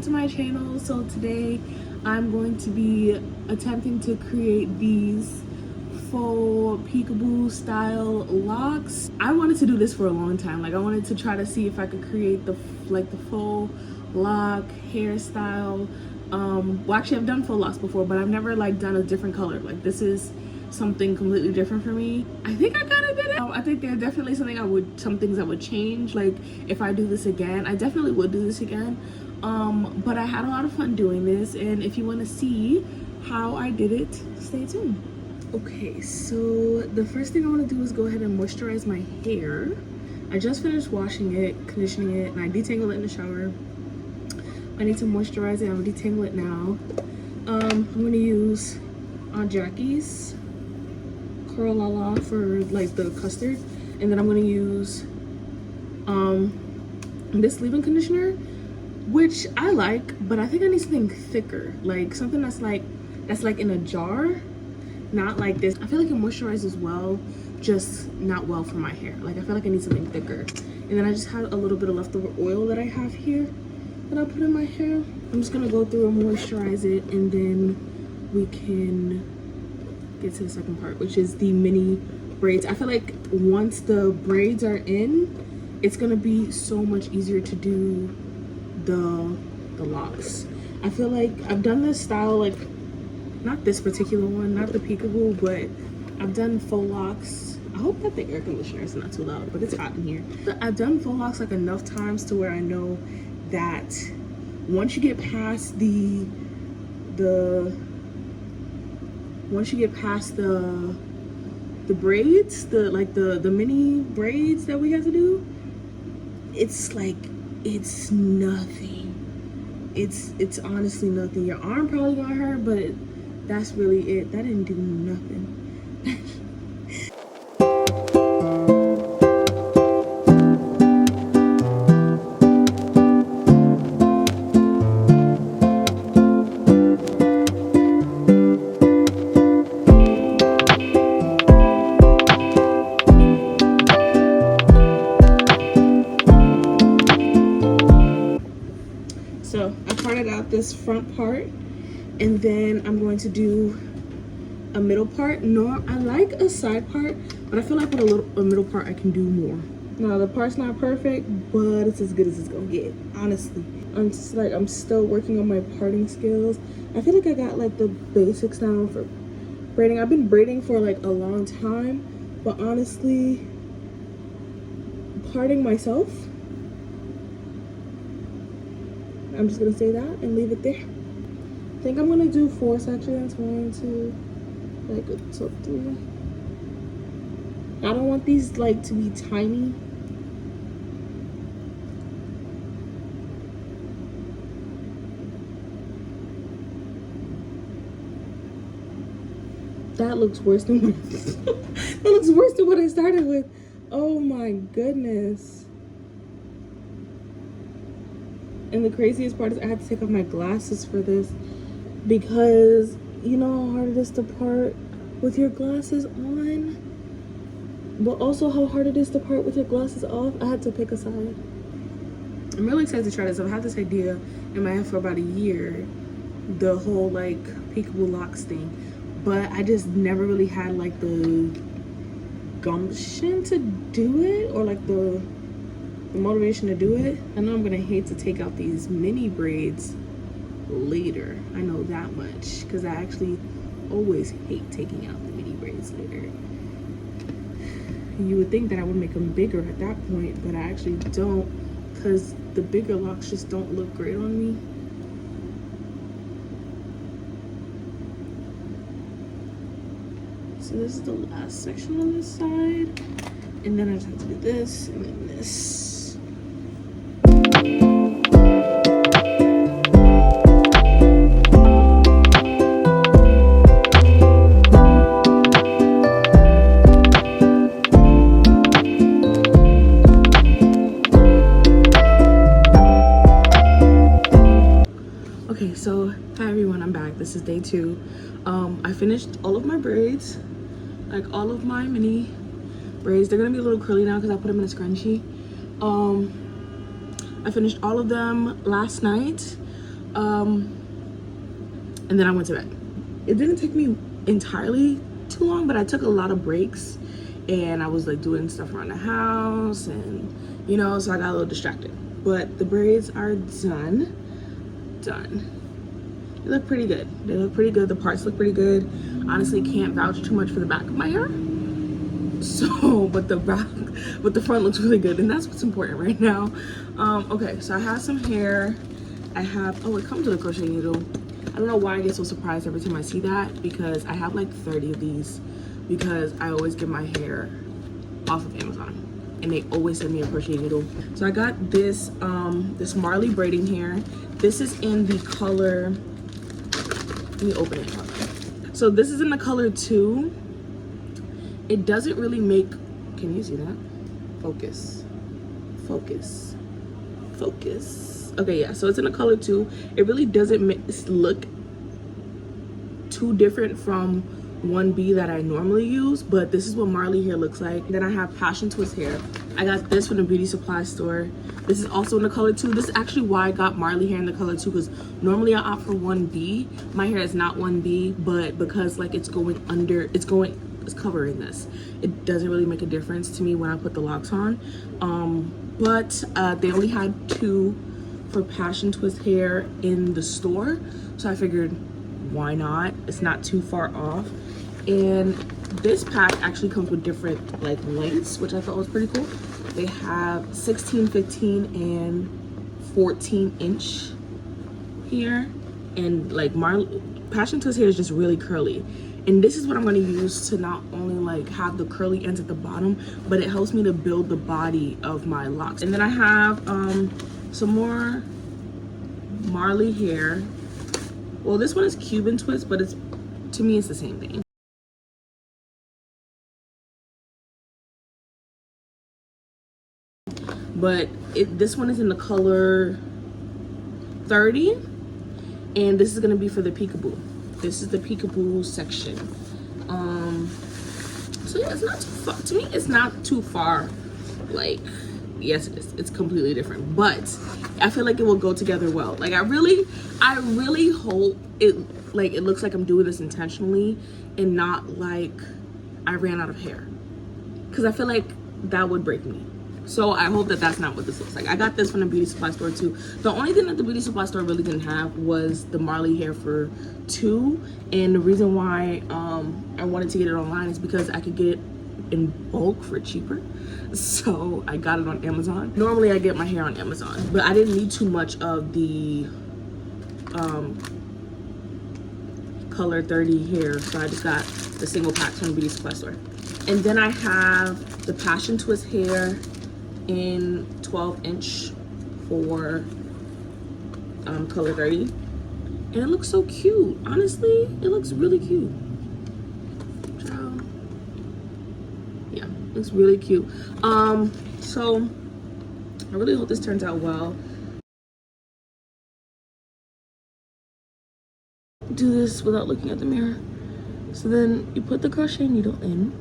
to my channel. So today I'm going to be attempting to create these faux peekaboo style locks. I wanted to do this for a long time. Like I wanted to try to see if I could create the faux lock hairstyle. Well, actually I've done faux locks before, but I've never like done a different color. Like this is something completely different for me. I think I kind of did it. I think there's definitely some things I would change. Like if I do this again, I definitely would do this again. But I had a lot of fun doing this, and if you want to see how I did it, stay tuned. Okay, so the first thing I want to do is go ahead and moisturize my hair. I just finished washing it, conditioning it, and I detangled it in the shower. I need to moisturize it. I'm gonna detangle it now. I'm gonna use Aunt Jackie's Curl La La for like the custard, and then I'm gonna use this leave-in conditioner, which I like, but I think I need something thicker, like something that's like in a jar, not like this. I feel like it moisturizes well, just not well for my hair. Like I feel like I need something thicker. And then I just had a little bit of leftover oil that I have here that I put in my hair. I'm just gonna go through and moisturize it, and then we can get to the second part, which is the mini braids. I feel like once the braids are in, it's gonna be so much easier to do the locks. I feel like I've done this style, like not this particular one, not the peekaboo, but I've done faux locks. I hope that the air conditioner is not too loud, but it's hot in here. I've done faux locks like enough times to where I know that once you get past the braids, the mini braids that we have to do, it's like it's nothing. It's honestly nothing. Your arm probably gonna hurt, but that's really it. That didn't do nothing. So I parted out this front part, and then I'm going to do a middle part. No, I like a side part, but I feel like with a middle part I can do more. Now the part's not perfect, but it's as good as it's gonna get, honestly. I'm still working on my parting skills. I feel like I got like the basics down for braiding. I've been braiding for like a long time, but honestly, parting myself, I'm just gonna say that and leave it there. I think I'm gonna do 4 sections. 1, 2, like 3. I don't want these like to be tiny. That looks worse than that looks worse than what I started with. Oh my goodness. And the craziest part is I had to take off my glasses for this, because you know how hard it is to part with your glasses on, but also how hard it is to part with your glasses off. I had to pick a side. I'm really excited to try this. I've had this idea in my head for about a year, the whole like peekaboo locks thing, but I just never really had like the gumption to do it, or like the motivation to do it. I know I'm gonna hate to take out these mini braids later. I know that much, because I actually always hate taking out the mini braids later. You would think that I would make them bigger at that point, but I actually don't, because the bigger locks just don't look great on me. So this is the last section on this side, and then I just have to do this and then this. Okay, so hi everyone, I'm back. This is day 2. I finished all of my braids, like all of my mini braids. They're gonna be a little curly now because I put them in a scrunchie. I finished all of them last night. And then I went to bed. It didn't take me entirely too long, but I took a lot of breaks and I was like doing stuff around the house, and you know, so I got a little distracted. But the braids are done. They look pretty good. They look pretty good. The parts look pretty good. Honestly, can't vouch too much for the back of my hair. So, but the front looks really good, and that's what's important right now. Okay, so I have some hair. I have, oh, it comes with a crochet needle. I don't know why I get so surprised every time I see that, because I have like 30 of these, because I always get my hair off of Amazon and they always send me a crochet needle. So I got this this Marley braiding hair. This is in the color, let me open it. So this is in the color 2. It doesn't really make, can you see that? Focus. Okay, yeah, so it's in the color 2. It really doesn't look too different from 1B that I normally use, but this is what Marley hair looks like. Then I have Passion Twist hair. I got this from the beauty supply store. This is also in the color 2. This is actually why I got Marley hair in the color 2, because normally I opt for 1B. My hair is not 1B, but because like it's covering this, it doesn't really make a difference to me when I put the locks on. But they only had 2 for Passion Twist hair in the store, so I figured why not? It's not too far off. And this pack actually comes with different like lengths, which I thought was pretty cool. They have 16, 15, and 14 inch here, and like Passion Twist hair is just really curly, and this is what I'm going to use to not only like have the curly ends at the bottom, but it helps me to build the body of my locks. And then I have some more Marley hair. Well, this one is Cuban twist, but it's, to me, it's the same thing. But this one is in the color 30, and this is gonna be for the Peekaboo. This is the Peekaboo section. So yeah, it's not too far. To me, it's not too far. Like, yes, it is. It's completely different, but I feel like it will go together well. Like I really hope it looks like I'm doing this intentionally and not like I ran out of hair, because I feel like that would break me. So I hope that that's not what this looks like. I got this from the beauty supply store too. The only thing that the beauty supply store really didn't have was the Marley hair for 2, and the reason why I wanted to get it online is because I could get it in bulk for cheaper. So I got it on Amazon. Normally I get my hair on Amazon, but I didn't need too much of the color 30 hair, so I just got the single pack from the beauty supply store. And then I have the Passion Twist hair in 12 inch for color 30, and it looks so cute. Honestly, it looks really cute. Yeah, it looks really cute. So I really hope this turns out well. Do this without looking at the mirror. So then you put the crochet needle in,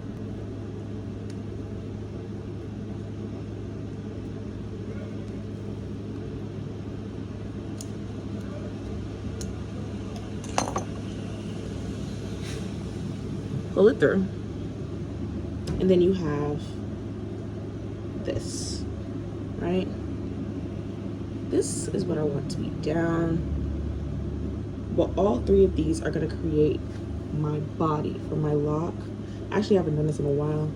pull it through, and then you have this, right? This is what I want to be down. Well, all 3 of these are going to create my body for my lock. I actually haven't done this in a while,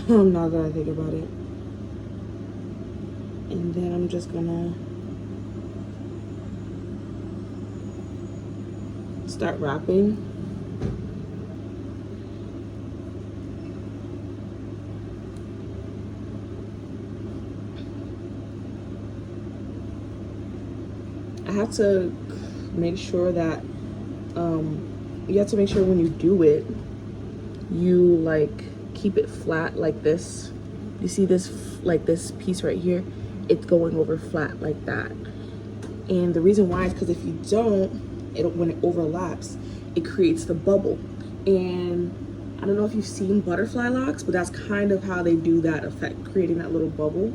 now that I think about it. And then I'm just gonna start wrapping. I have to make sure that you have to make sure when you do it, you like keep it flat like this. You see this, like this piece right here, it's going over flat like that. And the reason why is because if you don't, when it overlaps, it creates the bubble. And I don't know if you've seen butterfly locks, but that's kind of how they do that effect, creating that little bubble.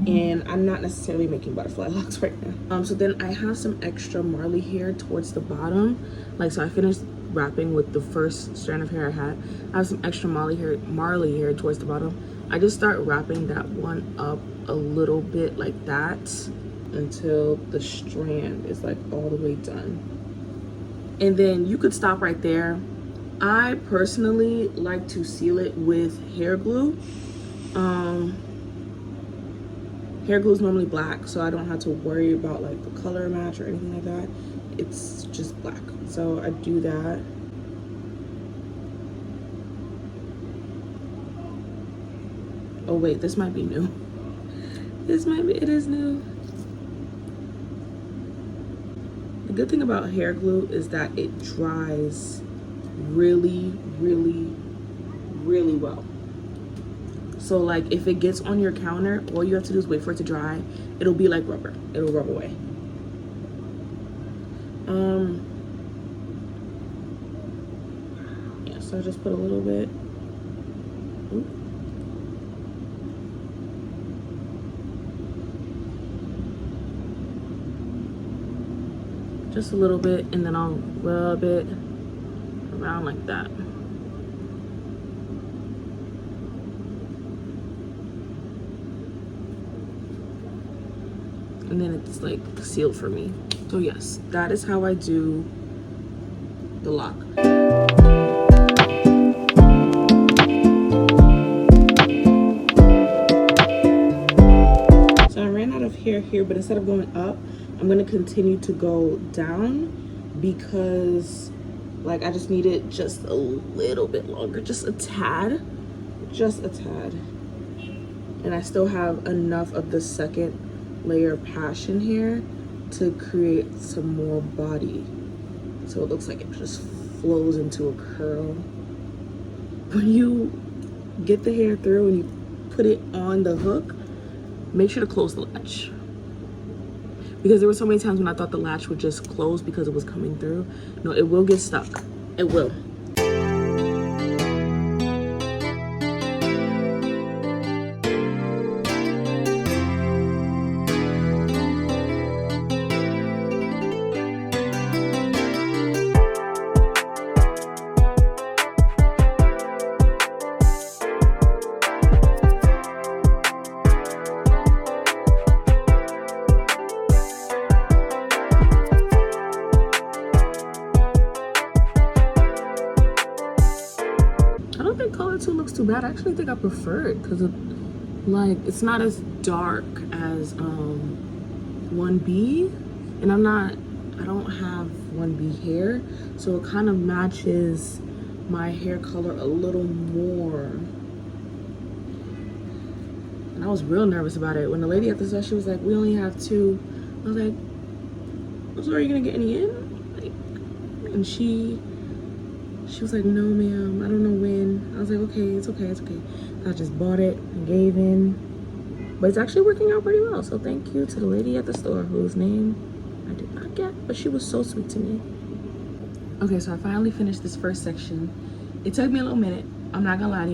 and I'm not necessarily making butterfly locks right now. So then I have some extra Marley hair towards the bottom. Like, so I finished wrapping with the first strand of hair I had. I have some extra Marley hair towards the bottom. I just start wrapping that one up a little bit like that until the strand is like all the way done. And then you could stop right there. I personally like to seal it with hair glue. Hair glue is normally black, so I don't have to worry about like the color match or anything like that. It's just black, so I do that. Oh wait, this might be new. It is new. The good thing about hair glue is that it dries really, really, really well. So like if it gets on your counter, all you have to do is wait for it to dry. It'll be like rubber. It'll rub away. Yeah, so I just put a little bit. Ooh. Just a little bit, and then I'll rub it around like that. And then it's like sealed for me. So yes, that is how I do the lock. So I ran out of hair here, but instead of going up, I'm gonna continue to go down because like I just need it just a little bit longer, just a tad. And I still have enough of the second layer of passion here to create some more body, so it looks like it just flows into a curl. When you get the hair through and you put it on the hook, make sure to close the latch, because there were so many times when I thought the latch would just close because it was coming through. No, it will get stuck. It will. Looks too bad. I actually think I prefer it because like it's not as dark as 1B, and I don't have 1B hair, so it kind of matches my hair color a little more. And I was real nervous about it when the lady at the store, she was like, we only have 2. I was like, so are you gonna get any in? Like, and she was like, no ma'am, I don't know when. I was like, okay, it's okay. I just bought it and gave in, but it's actually working out pretty well. So thank you to the lady at the store whose name I did not get, but she was so sweet to me. Okay, so I finally finished this first section. It took me a little minute. I'm not gonna lie to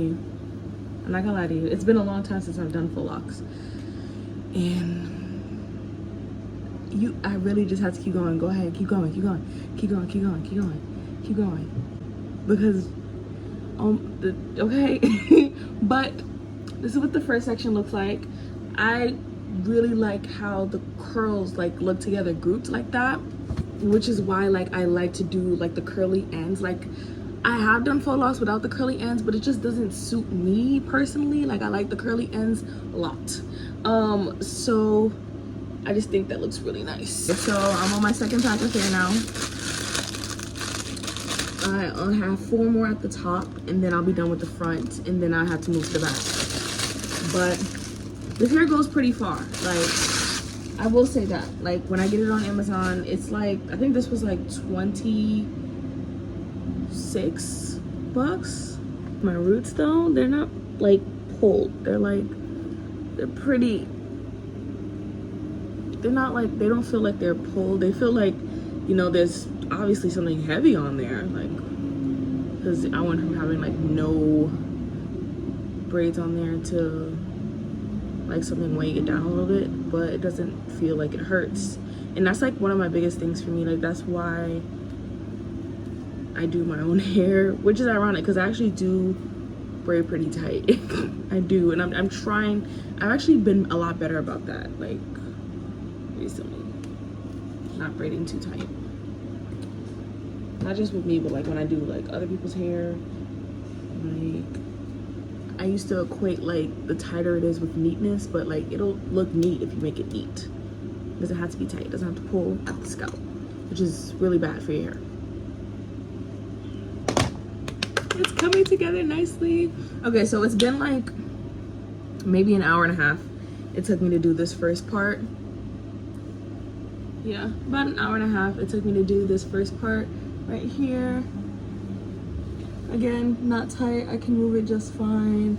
you. It's been a long time since I've done faux locs, and I really just have to keep going. Go ahead, keep going, because okay. But this is what the first section looks like. I really like how the curls like look together grouped like that, which is why like I like to do like the curly ends. Like I have done faux locs without the curly ends, but it just doesn't suit me personally. Like I like the curly ends a lot. So I just think that looks really nice. So I'm on my second pack of hair now. I'll have 4 more at the top, and then I'll be done with the front, and then I have to move to the back. But this hair goes pretty far. Like I will say that. Like when I get it on Amazon, it's like, I think this was like $26. My roots though, they're not like pulled. They're pretty. They're not like, they don't feel like they're pulled. They feel like, you know, there's obviously something heavy on there, like, because I went from having like no braids on there to like something weighing it down a little bit, but it doesn't feel like it hurts. And that's like one of my biggest things for me. Like that's why I do my own hair, which is ironic because I actually do braid pretty tight. I do, and I'm trying. I've actually been a lot better about that, like recently, not braiding too tight. Not just with me, but like when I do like other people's hair, like I used to equate like the tighter it is with neatness, but like it'll look neat if you make it neat. It doesn't have to be tight. It doesn't have to pull at the scalp, which is really bad for your hair. It's coming together nicely. Okay, so it's been like maybe an hour and a half. It took me to do this first part. Yeah, about an hour and a half it took me to do this first part right here. Again, not tight. I can move it just fine.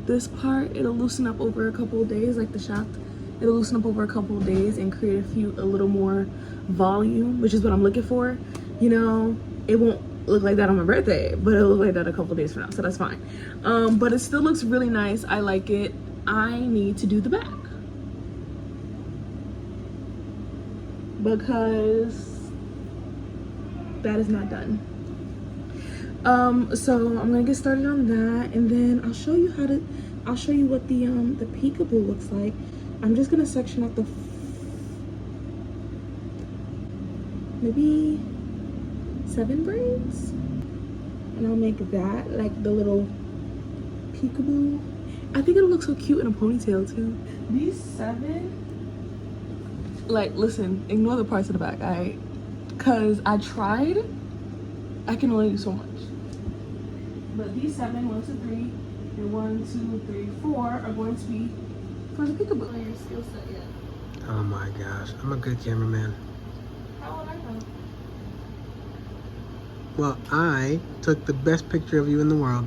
This part, it'll loosen up over a couple of days, like the shaft. It'll loosen up over a couple of days and create a little more volume, which is what I'm looking for. You know, it won't look like that on my birthday, but it'll look like that a couple of days from now, so that's fine. But it still looks really nice. I like it. I need to do the back because that is not done. So I'm gonna get started on that, and then I'll show you what the peekaboo looks like. I'm just gonna section out the maybe 7 braids, and I'll make that like the little peekaboo. I think it'll look so cute in a ponytail too. These 7, like, listen, ignore the parts of the back, alright? Cause I tried, I can only do so much. But these 7, 1, 2, 3, and 1, 2, 3, 4 are going to be for the peekaboo. Your skill set yet? Oh my gosh, I'm a good cameraman. How would I know? Well, I took the best picture of you in the world.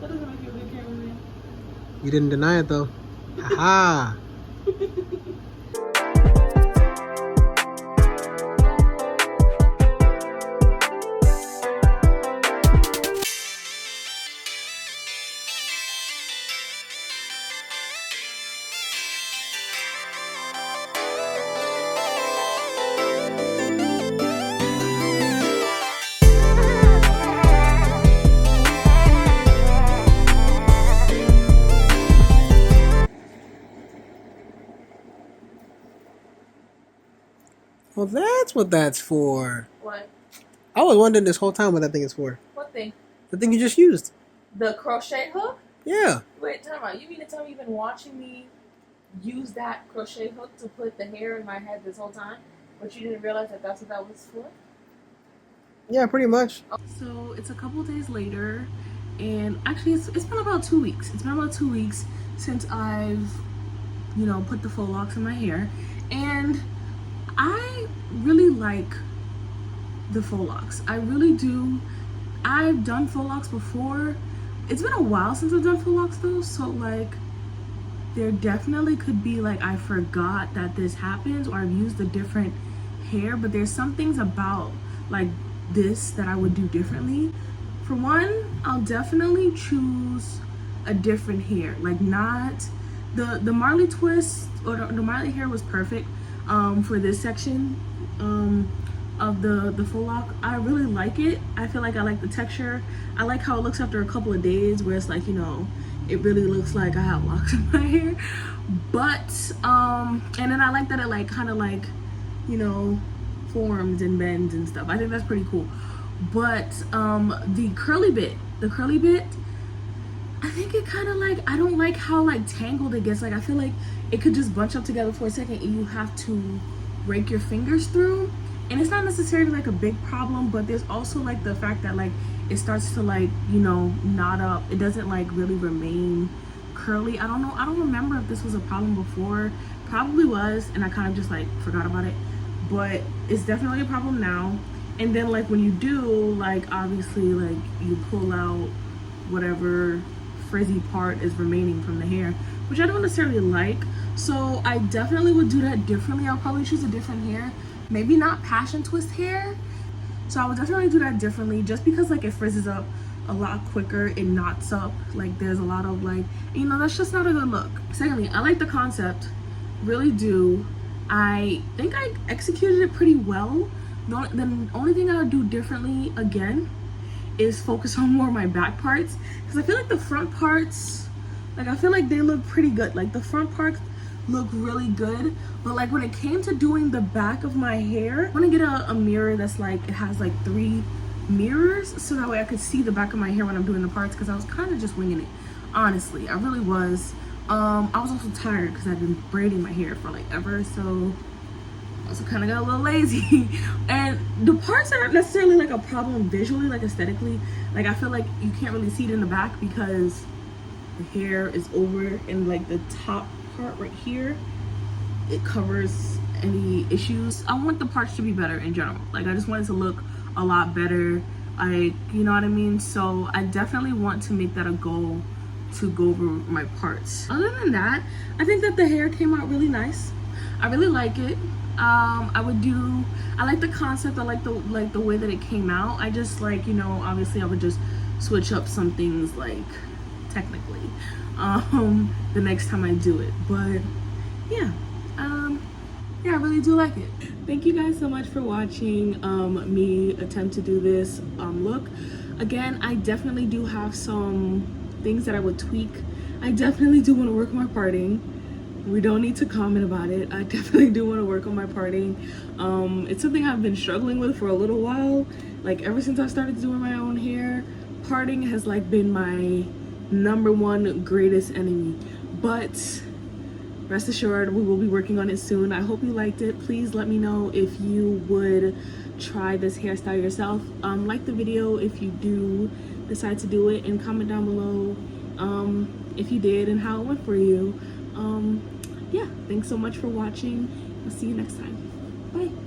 That doesn't make you a good cameraman. You didn't deny it though. Ha ha! Well, that's what that's for. What? I was wondering this whole time what that thing is for. What thing? The thing you just used. The crochet hook? Yeah. Wait, time out. You mean to tell me you've been watching me use that crochet hook to put the hair in my head this whole time, but you didn't realize that that's what that was for? Yeah, pretty much. So it's a couple days later, and actually it's been about 2 weeks. It's been about 2 weeks since I've, you know, put the faux locks in my hair, and I really like the faux locks. I really do. I've done faux locks before. It's been a while since I've done faux locks though, so like there definitely could be like I forgot that this happens, or I've used a different hair, but there's some things about like this that I would do differently. For one, I'll definitely choose a different hair, like not the Marley twist, or the Marley hair was perfect for this section of the faux lock. I really like it. I feel like I like the texture. I like how it looks after a couple of days, where it's like, you know, it really looks like I have locks in my hair. But and then I like that it like kind of like, you know, forms and bends and stuff. I think that's pretty cool. But the curly bit, I think it kind of like, I don't like how like tangled it gets. Like I feel like it could just bunch up together for a second and you have to rake your fingers through. And it's not necessarily like a big problem, but there's also like the fact that like it starts to like, you know, knot up. It doesn't like really remain curly. I don't know. I don't remember if this was a problem before. Probably was, and I kind of just like forgot about it. But it's definitely a problem now. And then like when you do, like obviously like you pull out whatever frizzy part is remaining from the hair, which I don't necessarily like. So I definitely would do that differently. I'll probably choose a different hair. Maybe not passion twist hair. So I would definitely do that differently, just because like it frizzes up a lot quicker, it knots up, like there's a lot of like, you know, that's just not a good look. Secondly, I like the concept, really do. I think I executed it pretty well. The only thing I would do differently again is focus on more of my back parts, because I feel like the front parts, like I feel like they look pretty good. Like the front parts look really good, but like when it came to doing the back of my hair, I want to get a mirror that's like, it has like 3 mirrors, so that way I could see the back of my hair when I'm doing the parts, because I was kind of just winging it, honestly. I really was. I was also tired because I've been braiding my hair for like ever, so I also kind of got a little lazy. And the parts aren't necessarily like a problem visually, like aesthetically. Like I feel like you can't really see it in the back because the hair is over, and like the top part right here, it covers any issues. I want the parts to be better in general. Like I just want it to look a lot better, like, you know what I mean? So I definitely want to make that a goal, to go over my parts. Other than that, I think that the hair came out really nice. I really like it. I like the concept. I like the way that it came out. I just like, you know, obviously I would just switch up some things, like technically, the next time I do it. But yeah, yeah, I really do like it. Thank you guys so much for watching me attempt to do this look. Again, I definitely do have some things that I would tweak. I definitely do want to work on my parting. We don't need to comment about it. I definitely do want to work on my parting. It's something I've been struggling with for a little while. Like ever since I started doing my own hair, parting has like been my #1 greatest enemy. But rest assured, we will be working on it soon. I hope you liked it. Please let me know if you would try this hairstyle yourself. Like the video if you do decide to do it, and comment down below if you did and how it went for you. Yeah, thanks so much for watching. I'll see you next time. Bye.